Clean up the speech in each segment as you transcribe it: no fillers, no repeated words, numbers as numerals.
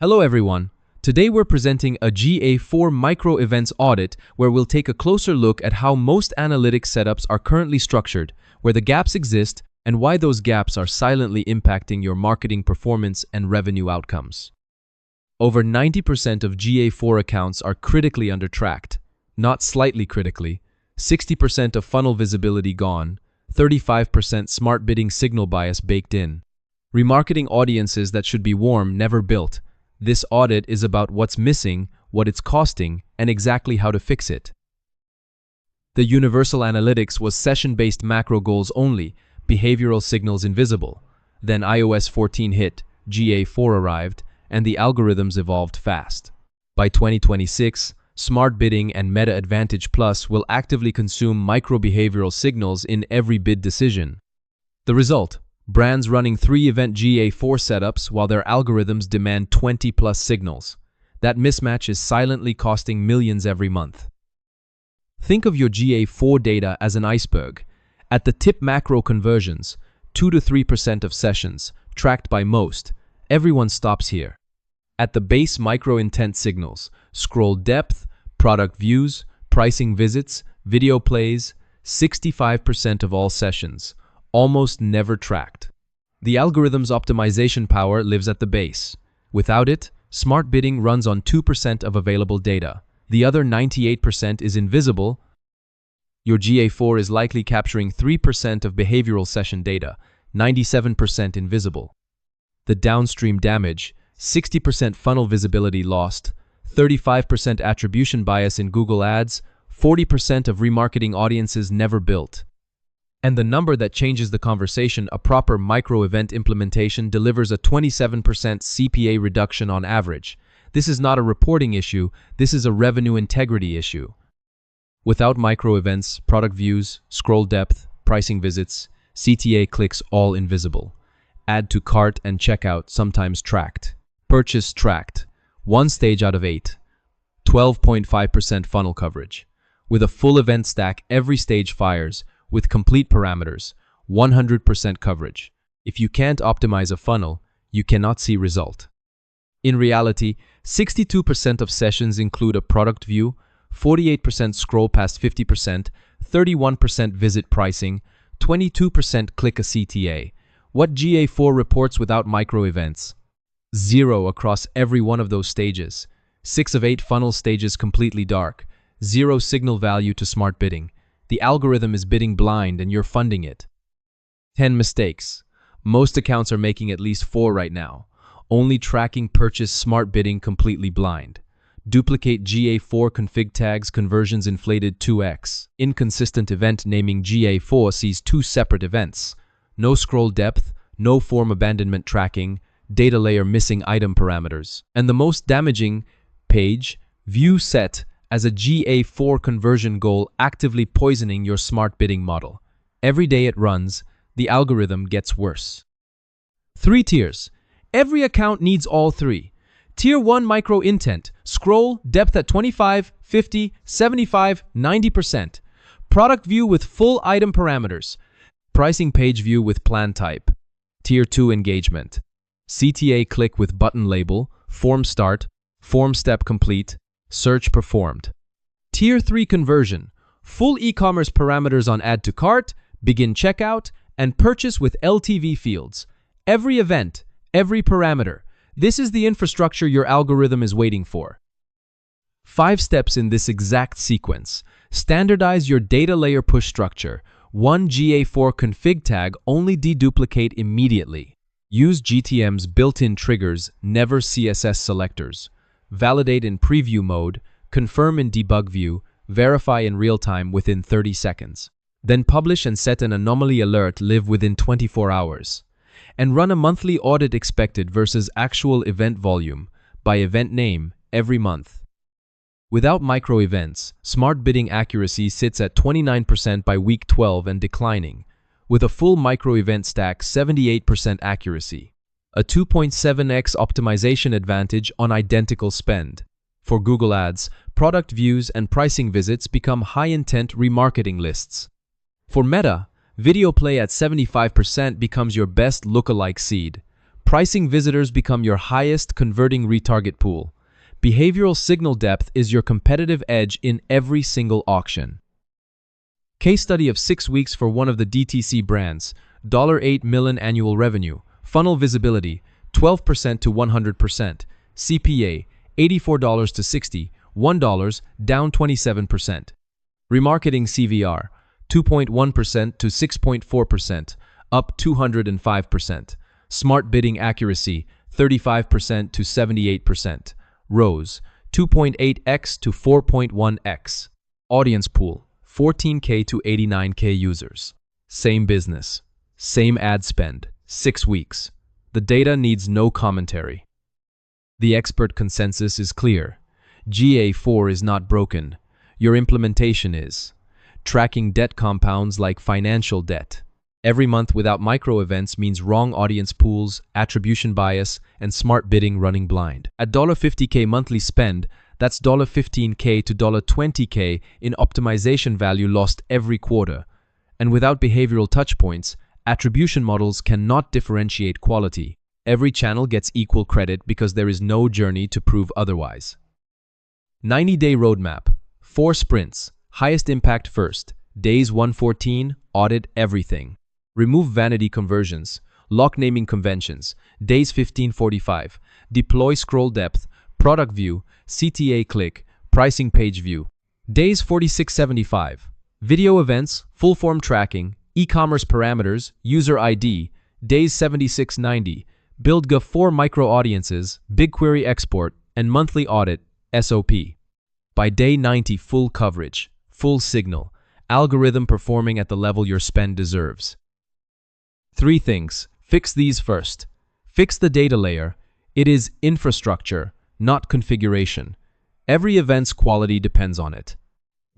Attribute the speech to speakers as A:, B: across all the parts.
A: Hello everyone. Today we're presenting a GA4 micro events audit where we'll take a closer look at how most analytics setups are currently structured, where the gaps exist, and why those gaps are silently impacting your marketing performance and revenue outcomes. Over 90% of GA4 accounts are critically under-tracked, not slightly critically, 60% of funnel visibility gone, 35% smart bidding signal bias baked in. Remarketing audiences that should be warm never built. This audit is about what's missing, what it's costing, and exactly how to fix it. The universal analytics was session-based macro goals only, behavioral signals invisible. Then iOS 14 hit, GA4 arrived, and the algorithms evolved fast. By 2026, Smart Bidding and Meta Advantage Plus will actively consume micro-behavioral signals in every bid decision. The result? Brands running 3-event GA4 setups while their algorithms demand 20+ signals. That mismatch is silently costing millions every month. Think of your GA4 data as an iceberg. At the tip macro conversions, 2 to 3% of sessions, tracked by most, everyone stops here. At the base micro intent signals, scroll depth, product views, pricing visits, video plays, 65% of all sessions, almost never tracked. The algorithm's optimization power lives at the base. Without it, smart bidding runs on 2% of available data. The other 98% is invisible. Your GA4 is likely capturing 3% of behavioral session data, 97% invisible. The downstream damage, 60% funnel visibility lost, 35% attribution bias in Google Ads, 40% of remarketing audiences never built. And the number that changes the conversation, a proper micro-event implementation delivers a 27% CPA reduction on average. This is not a reporting issue, this is a revenue integrity issue. Without micro-events, product views, scroll depth, pricing visits, CTA clicks all invisible. Add to cart and checkout sometimes tracked. Purchase tracked. 1 stage out of 8. 12.5% funnel coverage. With a full event stack, every stage fires. With complete parameters, 100% coverage. If you can't optimize a funnel, you cannot see result. In reality, 62% of sessions include a product view, 48% scroll past 50%, 31% visit pricing, 22% click a CTA. What GA4 reports without micro events? 0 across every one of those stages. 6 of 8 funnel stages completely dark. 0 signal value to smart bidding. The algorithm is bidding blind and you're funding it. 10 mistakes. Most accounts are making at least 4 right now. Only tracking purchase smart bidding completely blind. Duplicate GA4 config tags conversions inflated 2x. Inconsistent event naming GA4 sees 2 separate events. No scroll depth, no form abandonment tracking, data layer missing item parameters. And the most damaging, page view set as a GA4 conversion goal actively poisoning your smart bidding model. Every day it runs, the algorithm gets worse. 3 tiers. Every account needs all 3. Tier 1 micro intent, scroll, depth at 25, 50, 75, 90%. Product view with full item parameters. Pricing page view with plan type. Tier 2 engagement. CTA click with button label, form start, form step complete, search performed. Tier 3 conversion, full e-commerce parameters on add to cart, begin checkout, and purchase with LTV fields. Every event, every parameter. This is the infrastructure your algorithm is waiting for. 5 steps in this exact sequence. Standardize your data layer push structure. 1 GA4 config tag only deduplicate immediately. Use GTM's built-in triggers, never CSS selectors. Validate in preview mode, confirm in debug view, verify in real time within 30 seconds. Then publish and set an anomaly alert live within 24 hours. And run a monthly audit expected versus actual event volume by event name every month. Without micro events, smart bidding accuracy sits at 29% by week 12 and declining. With a full micro event stack, 78% accuracy. A 2.7x optimization advantage on identical spend. For Google Ads, product views and pricing visits become high-intent remarketing lists. For Meta, video play at 75% becomes your best lookalike seed. Pricing visitors become your highest converting retarget pool. Behavioral signal depth is your competitive edge in every single auction. Case study of 6 weeks for one of the DTC brands, $8 million annual revenue, funnel visibility, 12% to 100%, CPA, $84 to $60, $1, down 27%. Remarketing CVR, 2.1% to 6.4%, up 205%. Smart bidding accuracy, 35% to 78%. ROAS, 2.8x to 4.1x. Audience pool, 14K to 89K users. Same business, same ad spend, 6 weeks. The data needs no commentary. The expert consensus is clear. GA4 is not broken. Your implementation is. Tracking debt compounds like financial debt. Every month without micro events means wrong audience pools, attribution bias, and smart bidding running blind. At $50K monthly spend, that's $15K to $20K in optimization value lost every quarter. And without behavioral touchpoints, attribution models cannot differentiate quality. Every channel gets equal credit because there is no journey to prove otherwise. 90-day roadmap. 4 sprints. Highest impact first. Days 114, audit everything. Remove vanity conversions. Lock naming conventions. Days 1545. Deploy scroll depth. Product view. CTA click. Pricing page view. Days 4675. Video events. Full form tracking. E-commerce parameters. User ID. Days 7690. Build GA4 micro audiences. BigQuery export. And monthly audit. SOP. By day 90, full coverage. Full signal. Algorithm performing at the level your spend deserves. 3 things. Fix these first. Fix the data layer. It is infrastructure, not configuration. Every event's quality depends on it.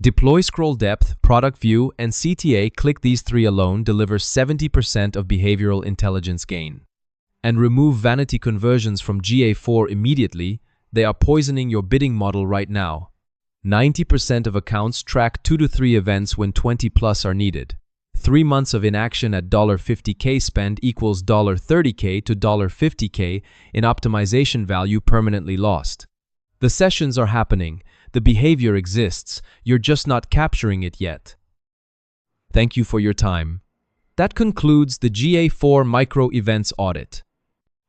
A: Deploy scroll depth, product view, and CTA click. These 3 alone deliver 70% of behavioral intelligence gain. And remove vanity conversions from GA4 immediately. They are poisoning your bidding model right now. 90% of accounts track 2 to 3 events when 20 plus are needed. 3 months of inaction at $50K spend equals $30K to $50K in optimization value permanently lost. The sessions are happening. The behavior exists. You're just not capturing it yet. Thank you for your time. That concludes the GA4 micro events audit.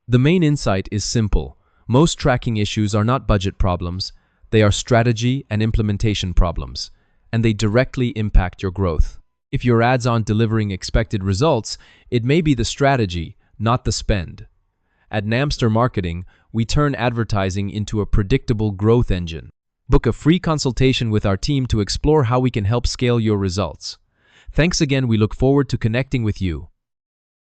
A: The main insight is simple. Most tracking issues are not budget problems. They are strategy and implementation problems, and they directly impact your growth. If your ads aren't delivering expected results, it may be the strategy, not the spend. At Namster Marketing, we turn advertising into a predictable growth engine. Book a free consultation with our team to explore how we can help scale your results. Thanks again. We look forward to connecting with you.